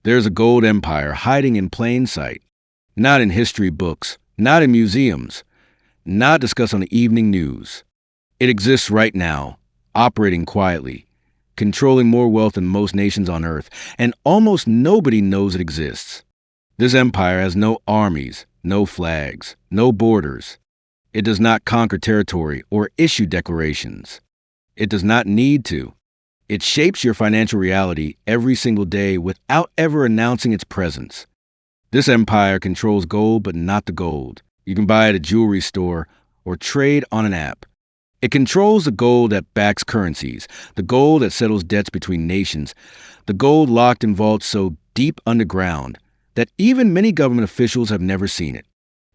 There's a gold empire hiding in plain sight, not in history books, not in museums, not discussed on the evening news. It exists right now, operating quietly, controlling more wealth than most nations on Earth, and almost nobody knows it exists. This empire has no armies, no flags, no borders. It does not conquer territory or issue declarations. It does not need to. It shapes your financial reality every single day without ever announcing its presence. This empire controls gold, but not the gold. You can buy it at a jewelry store or trade on an app. It controls the gold that backs currencies, the gold that settles debts between nations, the gold locked in vaults so deep underground that even many government officials have never seen it.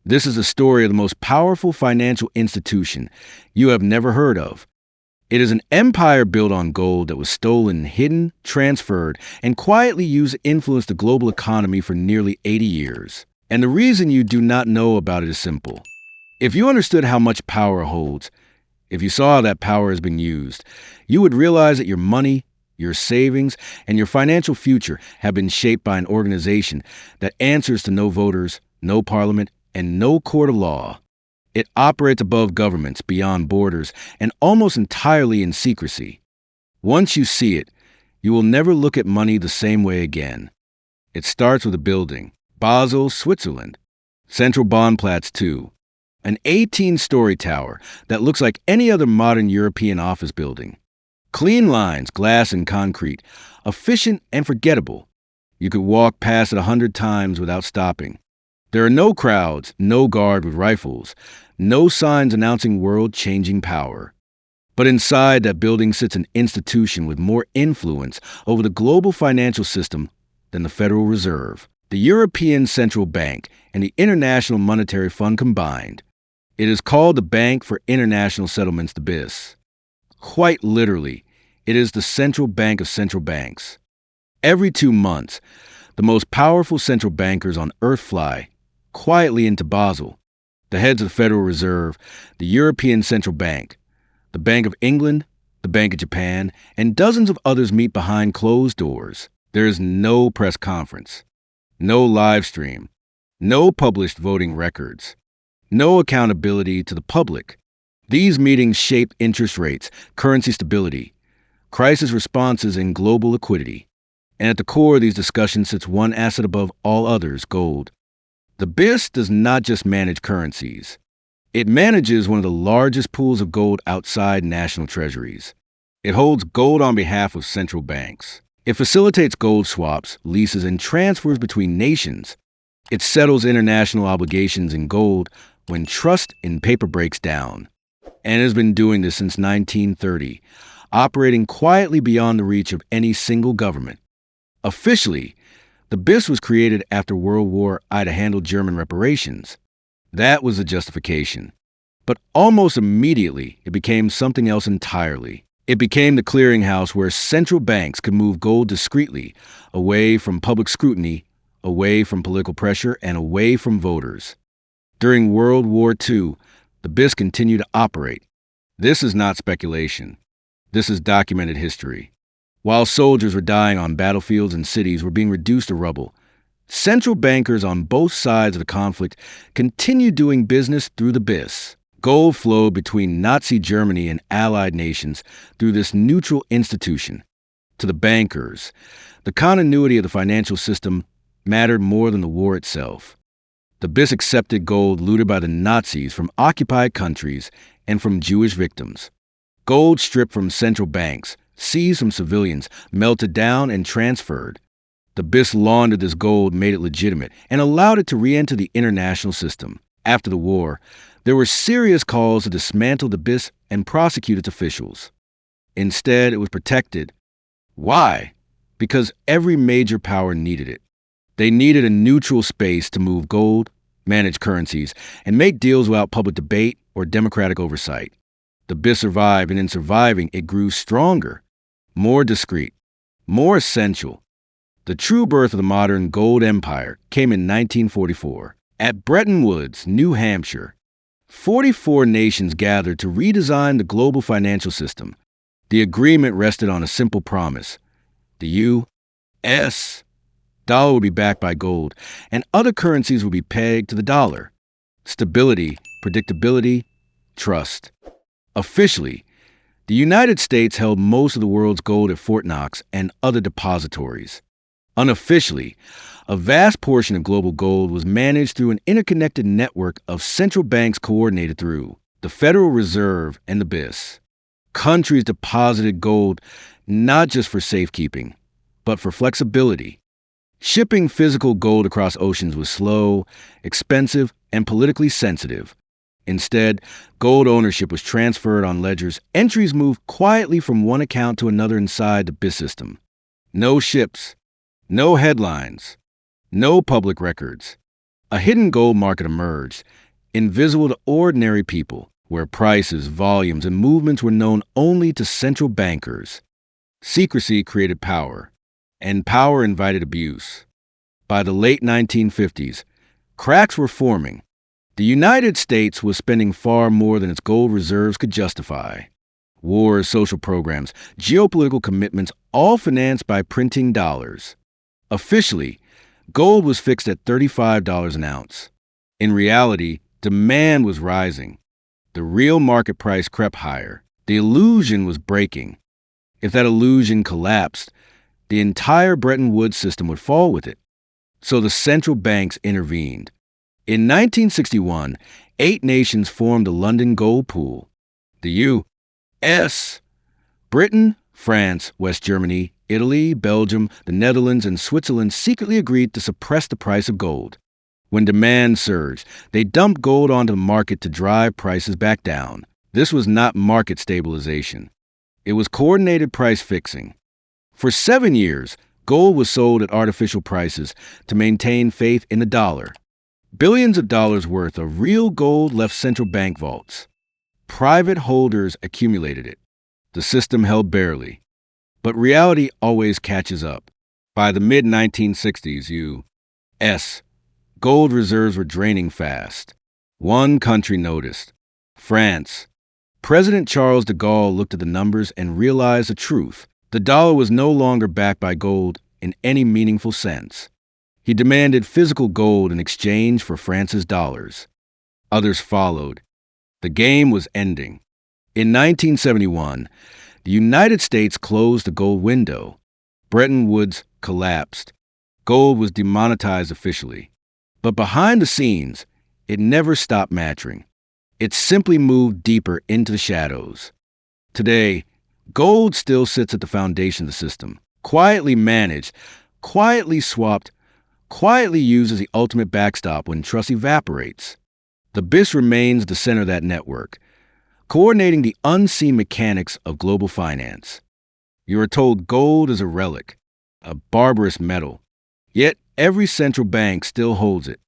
This is the story of the most powerful financial institution you have never heard of. It is an empire built on gold that was stolen, hidden, transferred, and quietly used to influence the global economy for nearly 80 years. And the reason you do not know about it is simple. If you understood how much power it holds, if you saw how that power has been used, you would realize that your money, your savings, and your financial future have been shaped by an organization that answers to no voters, no parliament, and no court of law. It operates above governments, beyond borders, and almost entirely in secrecy. Once you see it, you will never look at money the same way again. It starts with a building, Basel, Switzerland. Central Bahnplatz 2, an 18-story tower that looks like any other modern European office building. Clean lines, glass and concrete, efficient and forgettable. You could walk past it 100 times without stopping. There are no crowds, no guard with rifles, no signs announcing world-changing power. But inside that building sits an institution with more influence over the global financial system than the Federal Reserve, the European Central Bank, and the International Monetary Fund combined. It is called the Bank for International Settlements, the BIS. Quite literally, it is the central bank of central banks. Every 2 months, the most powerful central bankers on Earth fly quietly into Basel. The heads of the Federal Reserve, the European Central Bank, the Bank of England, the Bank of Japan, and dozens of others meet behind closed doors. There is no press conference, no live stream, no published voting records, no accountability to the public. These meetings shape interest rates, currency stability, crisis responses, and global liquidity. And at the core of these discussions sits one asset above all others, gold. The BIS does not just manage currencies. It manages one of the largest pools of gold outside national treasuries. It holds gold on behalf of central banks. It facilitates gold swaps, leases, and transfers between nations. It settles international obligations in gold when trust in paper breaks down. And has been doing this since 1930, operating quietly beyond the reach of any single government. Officially, the BIS was created after World War I to handle German reparations. That was the justification. But almost immediately, it became something else entirely. It became the clearinghouse where central banks could move gold discreetly, away from public scrutiny, away from political pressure, and away from voters. During World War II, the BIS continued to operate. This is not speculation. This is documented history. While soldiers were dying on battlefields and cities were being reduced to rubble, central bankers on both sides of the conflict continued doing business through the BIS. Gold flowed between Nazi Germany and Allied nations through this neutral institution. To the bankers, the continuity of the financial system mattered more than the war itself. The BIS accepted gold looted by the Nazis from occupied countries and from Jewish victims. Gold stripped from central banks, seized from civilians, melted down and transferred. The BIS laundered this gold, made it legitimate, and allowed it to re-enter the international system. After the war, there were serious calls to dismantle the BIS and prosecute its officials. Instead, it was protected. Why? Because every major power needed it. They needed a neutral space to move gold, manage currencies, and make deals without public debate or democratic oversight. The BIS survived, and in surviving, it grew stronger, more discreet, more essential. The true birth of the modern gold empire came in 1944. At Bretton Woods, New Hampshire, 44 nations gathered to redesign the global financial system. The agreement rested on a simple promise. The U.S. Dollar would be backed by gold, and other currencies would be pegged to the dollar. Stability, predictability, trust. Officially, the United States held most of the world's gold at Fort Knox and other depositories. Unofficially, a vast portion of global gold was managed through an interconnected network of central banks coordinated through the Federal Reserve and the BIS. Countries deposited gold not just for safekeeping, but for flexibility. Shipping physical gold across oceans was slow, expensive, and politically sensitive. Instead, gold ownership was transferred on ledgers. Entries moved quietly from one account to another inside the BIS system. No ships, no headlines, no public records. A hidden gold market emerged, invisible to ordinary people, where prices, volumes, and movements were known only to central bankers. Secrecy created power, and power invited abuse. By the late 1950s, cracks were forming. The United States was spending far more than its gold reserves could justify. Wars, social programs, geopolitical commitments, all financed by printing dollars. Officially, gold was fixed at $35 an ounce. In reality, demand was rising. The real market price crept higher. The illusion was breaking. If that illusion collapsed, the entire Bretton Woods system would fall with it. So the central banks intervened. In 1961, 8 nations formed the London Gold Pool. The U.S., Britain, France, West Germany, Italy, Belgium, the Netherlands, and Switzerland secretly agreed to suppress the price of gold. When demand surged, they dumped gold onto the market to drive prices back down. This was not market stabilization. It was coordinated price fixing. For 7 years, gold was sold at artificial prices to maintain faith in the dollar. Billions of dollars worth of real gold left central bank vaults. Private holders accumulated it. The system held barely. But reality always catches up. By the mid-1960s, U.S. gold reserves were draining fast. One country noticed. France. President Charles de Gaulle looked at the numbers and realized the truth. The dollar was no longer backed by gold in any meaningful sense. He demanded physical gold in exchange for France's dollars. Others followed. The game was ending. In 1971, the United States closed the gold window. Bretton Woods collapsed. Gold was demonetized officially. But behind the scenes, it never stopped mattering. It simply moved deeper into the shadows. Today, gold still sits at the foundation of the system, quietly managed, quietly swapped, quietly used as the ultimate backstop when trust evaporates. The BIS remains the center of that network, coordinating the unseen mechanics of global finance. You are told gold is a relic, a barbarous metal. Yet every central bank still holds it.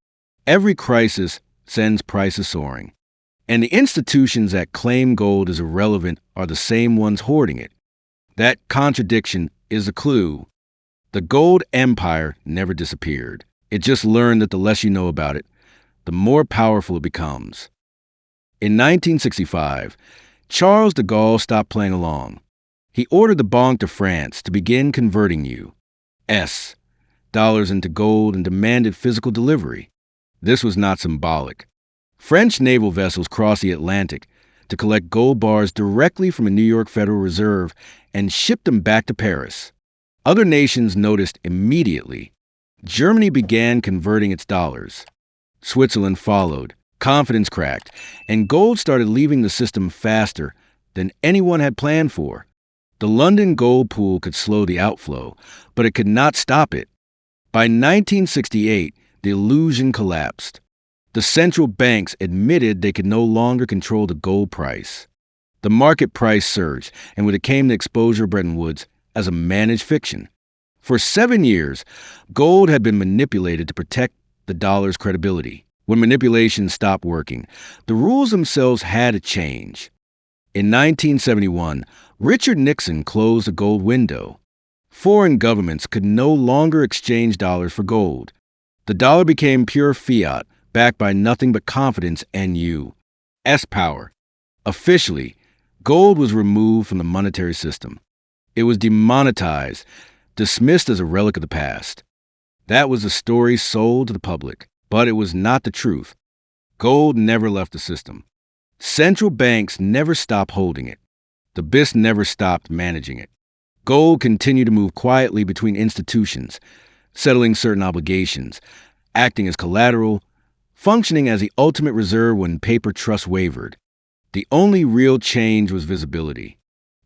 Every crisis sends prices soaring. And the institutions that claim gold is irrelevant are the same ones hoarding it. That contradiction is a clue. The gold empire never disappeared. It just learned that the less you know about it, the more powerful it becomes. In 1965, Charles de Gaulle stopped playing along. He ordered the Banque de France to begin converting U.S. dollars into gold and demanded physical delivery. This was not symbolic. French naval vessels crossed the Atlantic to collect gold bars directly from the New York Federal Reserve and shipped them back to Paris. Other nations noticed immediately. Germany began converting its dollars. Switzerland followed. Confidence cracked, and gold started leaving the system faster than anyone had planned for. The London Gold Pool could slow the outflow, but it could not stop it. By 1968, the illusion collapsed. The central banks admitted they could no longer control the gold price. The market price surged, and with it came the exposure of Bretton Woods as a managed fiction. For 7 years, gold had been manipulated to protect the dollar's credibility. When manipulation stopped working, the rules themselves had to change. In 1971, Richard Nixon closed the gold window. Foreign governments could no longer exchange dollars for gold. The dollar became pure fiat, backed by nothing but confidence and U.S. power. Officially, gold was removed from the monetary system. It was demonetized, dismissed as a relic of the past. That was the story sold to the public, but it was not the truth. Gold never left the system. Central banks never stopped holding it. The BIS never stopped managing it. Gold continued to move quietly between institutions, settling certain obligations, acting as collateral, functioning as the ultimate reserve when paper trust wavered. The only real change was visibility.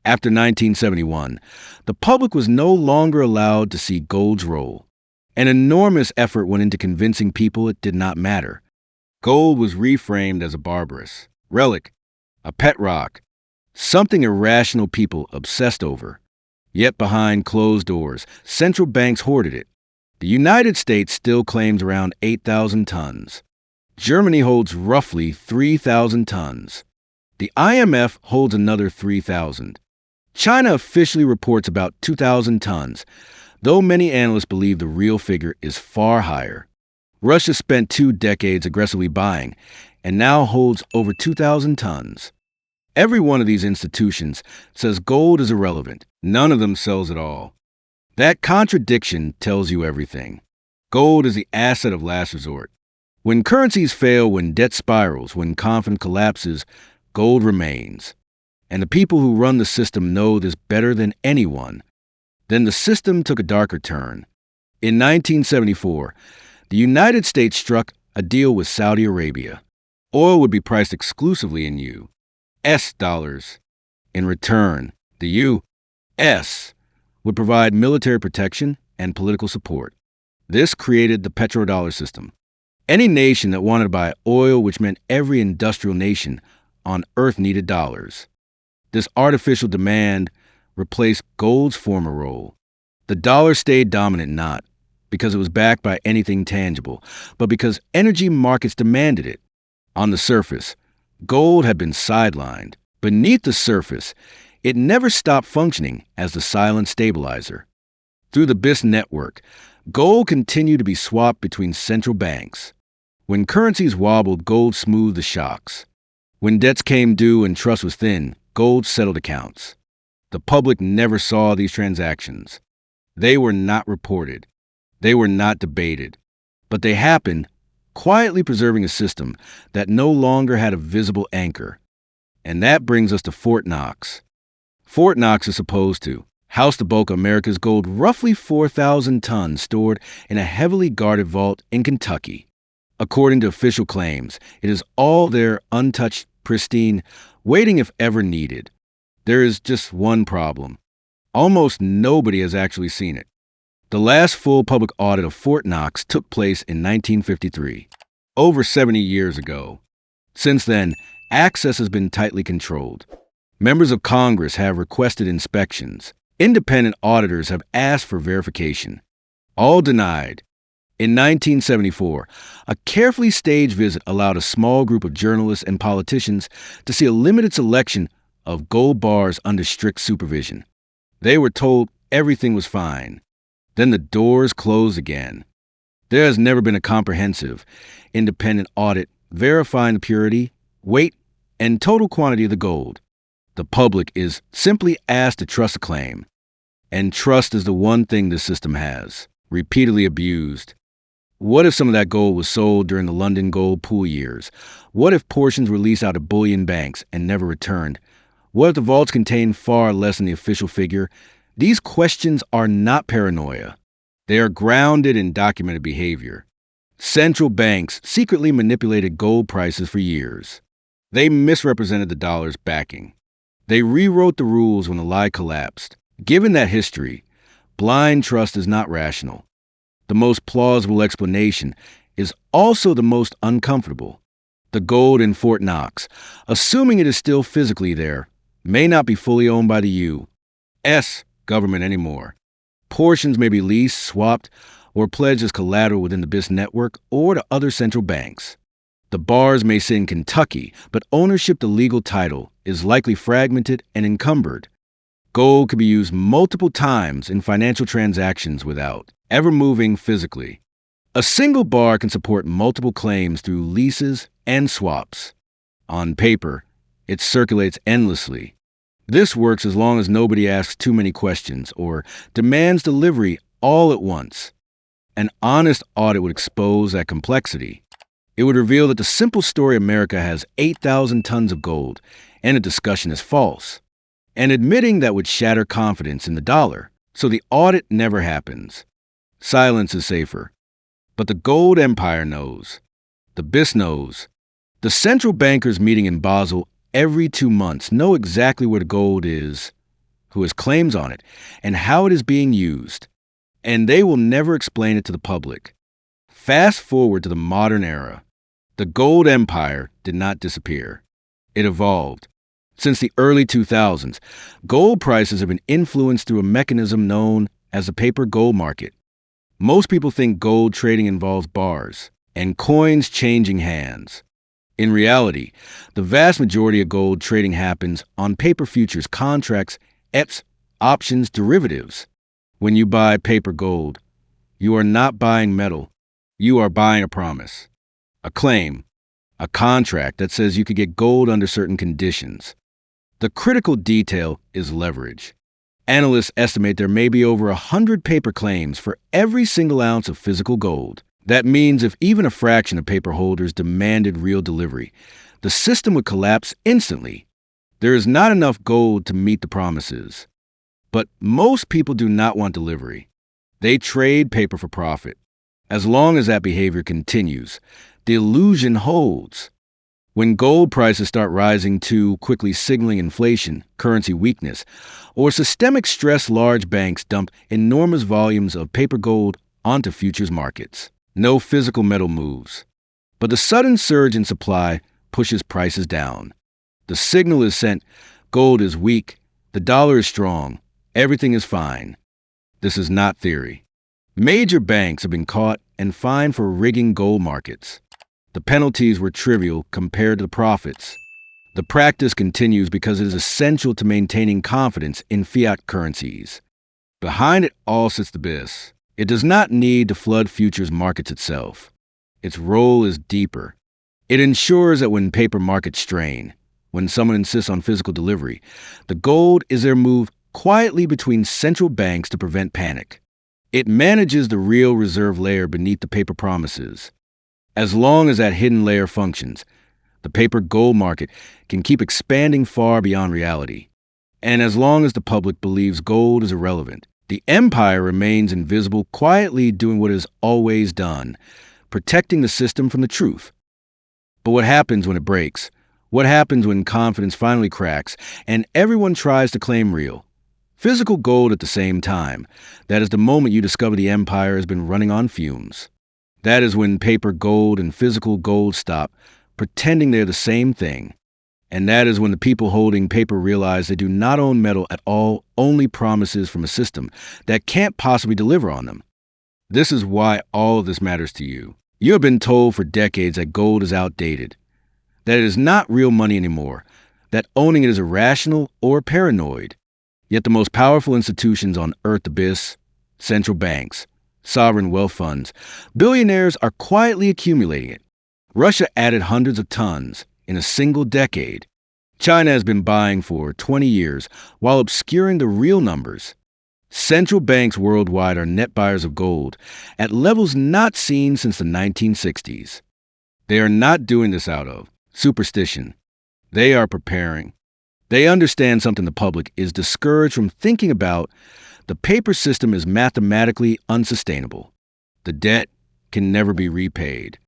After 1971, the public was no longer allowed to see gold's role. An enormous effort went into convincing people it did not matter. Gold was reframed as a barbarous relic, a pet rock, something irrational people obsessed over. Yet behind closed doors, central banks hoarded it. The United States still claims around 8,000 tons. Germany holds roughly 3,000 tons. The IMF holds another 3,000. China officially reports about 2,000 tons, though many analysts believe the real figure is far higher. Russia spent 2 decades aggressively buying and now holds over 2,000 tons. Every one of these institutions says gold is irrelevant. None of them sells at all. That contradiction tells you everything. Gold is the asset of last resort. When currencies fail, when debt spirals, when confidence collapses, gold remains. And the people who run the system know this better than anyone. Then the system took a darker turn. In 1974, the United States struck a deal with Saudi Arabia. Oil would be priced exclusively in U.S. dollars. In return, the U.S. would provide military protection and political support. This created the petrodollar system. Any nation that wanted to buy oil, which meant every industrial nation on earth needed dollars. This artificial demand replaced gold's former role. The dollar stayed dominant not because it was backed by anything tangible, but because energy markets demanded it. On the surface, gold had been sidelined. Beneath the surface, it never stopped functioning as the silent stabilizer. Through the BIS network, gold continued to be swapped between central banks. When currencies wobbled, gold smoothed the shocks. When debts came due and trust was thin, gold settled accounts. The public never saw these transactions. They were not reported. They were not debated. But they happened, quietly preserving a system that no longer had a visible anchor. And that brings us to Fort Knox. Fort Knox is supposed to house the bulk of America's gold, roughly 4,000 tons stored in a heavily guarded vault in Kentucky. According to official claims, it is all there, untouched, pristine, waiting if ever needed. There is just one problem. Almost nobody has actually seen it. The last full public audit of Fort Knox took place in 1953, over 70 years ago. Since then, access has been tightly controlled. Members of Congress have requested inspections. Independent auditors have asked for verification. All denied. In 1974, a carefully staged visit allowed a small group of journalists and politicians to see a limited selection of gold bars under strict supervision. They were told everything was fine. Then the doors closed again. There has never been a comprehensive, independent audit verifying the purity, weight, and total quantity of the gold. The public is simply asked to trust a claim. And trust is the one thing this system has, repeatedly abused. What if some of that gold was sold during the London gold pool years? What if portions were leased out of bullion banks and never returned? What if the vaults contained far less than the official figure? These questions are not paranoia. They are grounded in documented behavior. Central banks secretly manipulated gold prices for years. They misrepresented the dollar's backing. They rewrote the rules when the lie collapsed. Given that history, blind trust is not rational. The most plausible explanation is also the most uncomfortable. The gold in Fort Knox, assuming it is still physically there, may not be fully owned by the U.S. government anymore. Portions may be leased, swapped, or pledged as collateral within the BIS network or to other central banks. The bars may sit in Kentucky, but ownership to legal title is likely fragmented and encumbered. Gold could be used multiple times in financial transactions without ever moving physically. A single bar can support multiple claims through leases and swaps. On paper, it circulates endlessly. This works as long as nobody asks too many questions or demands delivery all at once. An honest audit would expose that complexity. It would reveal that the simple story America has 8,000 tons of gold and a discussion is false. And admitting that would shatter confidence in the dollar, so the audit never happens. Silence is safer. But the gold empire knows. The BIS knows. The central bankers meeting in Basel every 2 months know exactly where the gold is, who has claims on it, and how it is being used. And they will never explain it to the public. Fast forward to the modern era. The gold empire did not disappear. It evolved. Since the early 2000s, gold prices have been influenced through a mechanism known as the paper gold market. Most people think gold trading involves bars and coins changing hands. In reality, the vast majority of gold trading happens on paper futures contracts, ETFs, options, derivatives. When you buy paper gold, you are not buying metal. You are buying a promise, a claim, a contract that says you could get gold under certain conditions. The critical detail is leverage. Analysts estimate there may be over 100 paper claims for every single ounce of physical gold. That means if even a fraction of paper holders demanded real delivery, the system would collapse instantly. There is not enough gold to meet the promises. But most people do not want delivery. They trade paper for profit. As long as that behavior continues, the illusion holds. When gold prices start rising too quickly, signaling inflation, currency weakness, or systemic stress, large banks dump enormous volumes of paper gold onto futures markets. No physical metal moves. But the sudden surge in supply pushes prices down. The signal is sent, gold is weak, the dollar is strong, everything is fine. This is not theory. Major banks have been caught and fined for rigging gold markets. The penalties were trivial compared to the profits. The practice continues because it is essential to maintaining confidence in fiat currencies. Behind it all sits the BIS. It does not need to flood futures markets itself. Its role is deeper. It ensures that when paper markets strain, when someone insists on physical delivery, the gold is there moved quietly between central banks to prevent panic. It manages the real reserve layer beneath the paper promises. As long as that hidden layer functions, the paper gold market can keep expanding far beyond reality. And as long as the public believes gold is irrelevant, the empire remains invisible, quietly doing what it has always done, protecting the system from the truth. But what happens when it breaks? What happens when confidence finally cracks and everyone tries to claim real, physical gold at the same time? That is the moment you discover the empire has been running on fumes. That is when paper gold and physical gold stop pretending they're the same thing. And that is when the people holding paper realize they do not own metal at all, only promises from a system that can't possibly deliver on them. This is why all of this matters to you. You have been told for decades that gold is outdated, that it is not real money anymore, that owning it is irrational or paranoid. Yet the most powerful institutions on earth, the BIS, central banks, sovereign wealth funds, billionaires are quietly accumulating it. Russia added hundreds of tons in a single decade. China has been buying for 20 years while obscuring the real numbers. Central banks worldwide are net buyers of gold at levels not seen since the 1960s. They are not doing this out of superstition. They are preparing. They understand something the public is discouraged from thinking about. The paper system is mathematically unsustainable. The debt can never be repaid.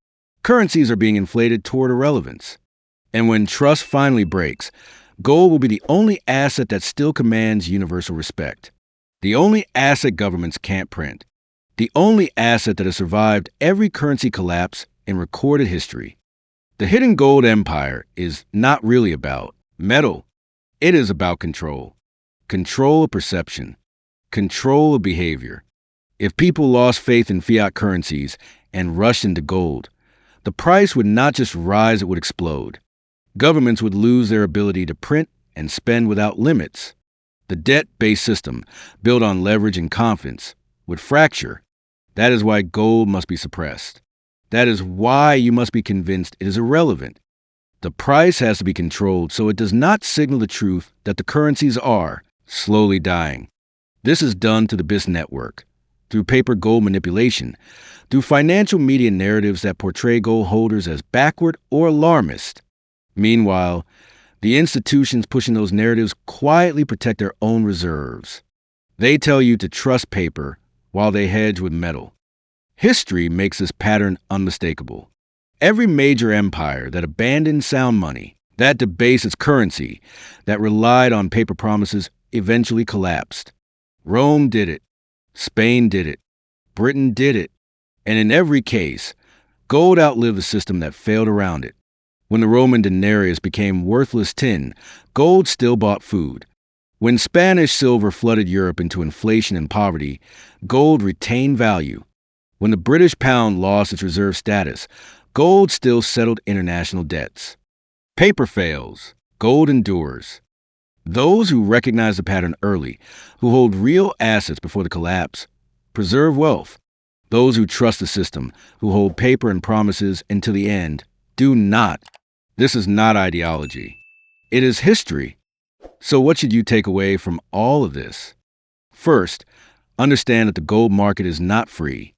Currencies are being inflated toward irrelevance. And when trust finally breaks, gold will be the only asset that still commands universal respect. The only asset governments can't print. The only asset that has survived every currency collapse in recorded history. The hidden gold empire is not really about metal. It is about control. Control of perception. Control of behavior. If people lost faith in fiat currencies and rushed into gold, the price would not just rise, it would explode. Governments would lose their ability to print and spend without limits. The debt-based system, built on leverage and confidence, would fracture. That is why gold must be suppressed. That is why you must be convinced it is irrelevant. The price has to be controlled so it does not signal the truth that the currencies are slowly dying. This is done to the BIS network. through paper gold manipulation, through financial media narratives that portray gold holders as backward or alarmist. Meanwhile, the institutions pushing those narratives quietly protect their own reserves. They tell you to trust paper while they hedge with metal. History makes this pattern unmistakable. Every major empire that abandoned sound money, that debased its currency, that relied on paper promises, eventually collapsed. Rome did it. Spain did it. Britain did it. And in every case, gold outlived the system that failed around it. When the Roman denarius became worthless tin, gold still bought food. When Spanish silver flooded Europe into inflation and poverty, gold retained value. When the British pound lost its reserve status, gold still settled international debts. Paper fails, gold endures. Those who recognize the pattern early, who hold real assets before the collapse, preserve wealth. Those who trust the system, who hold paper and promises until the end, do not. This is not ideology. It is history. So what should you take away from all of this? First, understand that the gold market is not free.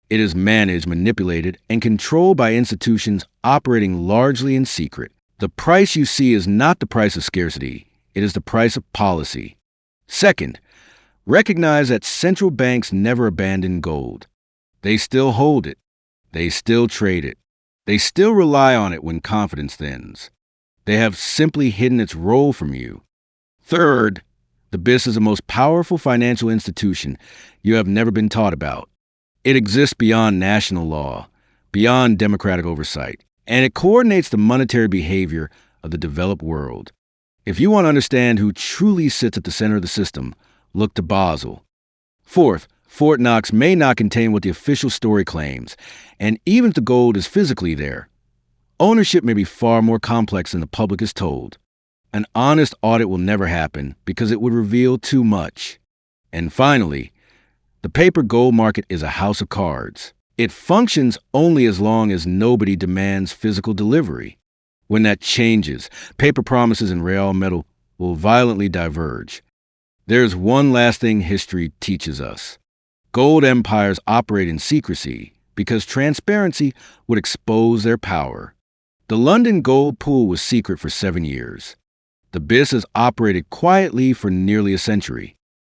It is managed, manipulated, and controlled by institutions operating largely in secret. The price you see is not the price of scarcity. It is the price of policy. Second, recognize that central banks never abandon gold. They still hold it. They still trade it. They still rely on it when confidence thins. They have simply hidden its role from you. Third, the BIS is the most powerful financial institution you have never been taught about. It exists beyond national law, beyond democratic oversight, and it coordinates the monetary behavior of the developed world. If you want to understand who truly sits at the center of the system, look to Basel. Fourth, Fort Knox may not contain what the official story claims, and even if the gold is physically there, ownership may be far more complex than the public is told. An honest audit will never happen because it would reveal too much. And finally, the paper gold market is a house of cards. It functions only as long as nobody demands physical delivery. When that changes, paper promises and real metal will violently diverge. There's one last thing history teaches us. Gold empires operate in secrecy because transparency would expose their power. The London gold pool was secret for 7 years. The BIS has operated quietly for nearly a century.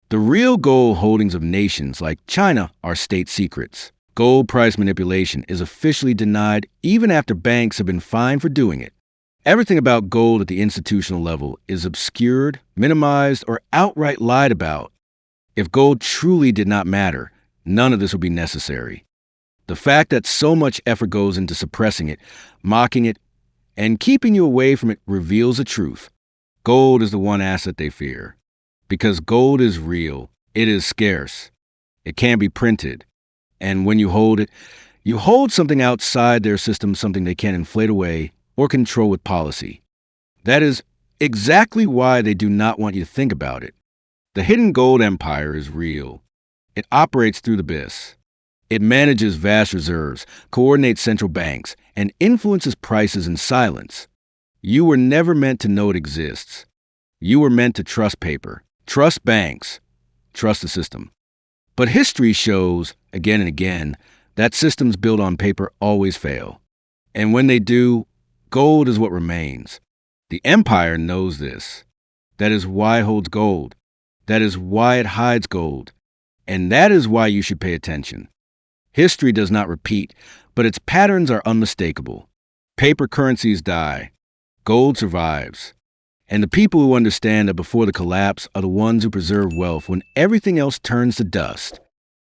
The real gold holdings of nations like China are state secrets. Gold price manipulation is officially denied even after banks have been fined for doing it. Everything about gold at the institutional level is obscured, minimized, or outright lied about. If gold truly did not matter, none of this would be necessary. The fact that so much effort goes into suppressing it, mocking it, and keeping you away from it reveals the truth. Gold is the one asset they fear. Because gold is real, it is scarce. It can't be printed. And when you hold something outside their system, something they can't inflate away or control with policy. That is exactly why they do not want you to think about it. The hidden gold empire is real. It operates through the BIS. It manages vast reserves, coordinates central banks, and influences prices in silence. You were never meant to know it exists. You were meant to trust paper, trust banks, trust the system. But history shows, again and again, that systems built on paper always fail. And when they do, gold is what remains. The empire knows this. That is why it holds gold. That is why it hides gold. And that is why you should pay attention. History does not repeat, but its patterns are unmistakable. Paper currencies die. Gold survives. And the people who understand that before the collapse are the ones who preserve wealth when everything else turns to dust.